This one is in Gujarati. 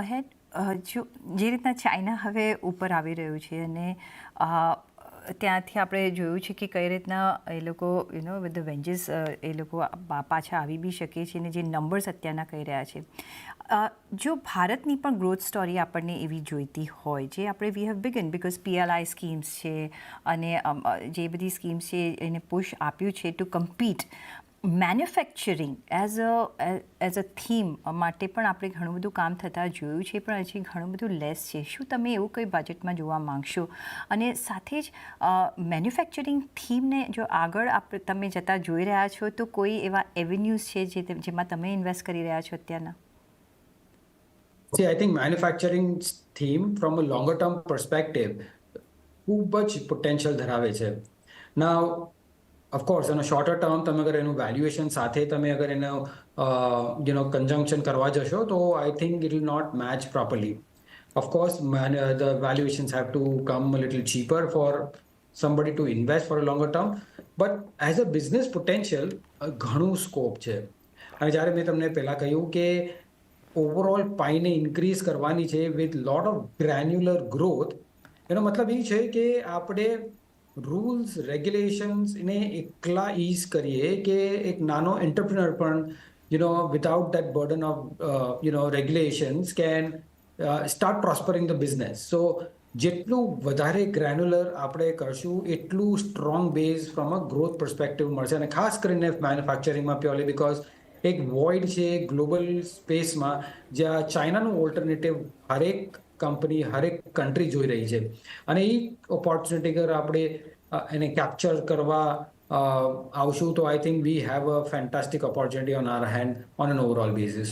અહેડ જો જે રીતના ચાઇના હવે ઉપર આવી રહ્યું છે અને ત્યાંથી આપણે જોયું છે કે કઈ રીતના એ લોકો વિથ ધ વેન્જીસ એ લોકો પાછા આવી બી શકે છે અને જે નંબર્સ અત્યારના કહી રહ્યા છે, જો ભારતની પણ ગ્રોથ સ્ટોરી આપણને એવી જોઈતી હોય જે આપણે we have began because PLI schemes છે અને જે બધી સ્કીમ્સ છે એને પુશ આપ્યું છે to compete manufacturing as a theme માટે પણ આપણે ઘણું બધું કામ થતાં જોયું છે, પણ હજી ઘણું બધું લેસ છે. શું તમે એવું કંઈ બજેટમાં જોવા માંગશો? અને સાથે જ મેન્યુફેક્ચરિંગ થીમને જો આગળ તમે જતાં જોઈ રહ્યા છો તો કોઈ એવા એવન્યુઝ છે જેમાં તમે ઇન્વેસ્ટ કરી રહ્યા છો અત્યારના? See, I think manufacturing theme from a longer term perspective ખૂબ જ પોટેન્શિયલ ધરાવે છે. Now, of course, on a shorter term, તમે અગર એનું વેલ્યુએશન સાથે તમે અગર એનો કન્જંક્શન કરવા જશો તો I think it will not match properly. Of course, the valuations have to come a little cheaper for somebody to invest for a longer term. But as a business potential, ઘણું સ્કોપ છે. અને જ્યારે મેં તમને પહેલાં કહ્યું કે ઓવરઓલ પાઈને ઇન્ક્રીઝ કરવાની છે with lot of granular growth, એનો મતલબ એ છે કે આપણે રૂલ્સ રેગ્યુલેશન્સ એને એકલા ઇઝ કરીએ કે એક નાનો એન્ટરપ્રિનર પણ without that burden of regulations can start prospering the business. So જેટલું વધારે ગ્રેન્યુલર આપણે કરશું એટલું strong base from a growth perspective મળશે. અને ખાસ કરીને મેન્યુફેક્ચરિંગમાં પ્યોરલી બિકોઝ એક વોઇડ છે ગ્લોબલ સ્પેસમાં જ્યાં ચાઇનાનું ઓલ્ટરનેટિવ હરેક કંપની હરેક કન્ટ્રી જોઈ રહી છે. અને એ ઓપોર્ચ્યુનિટી અગર આપણે એને કેપ્ચર કરવા આવશું તો I think we have a fantastic opportunity on R hand on an overall basis.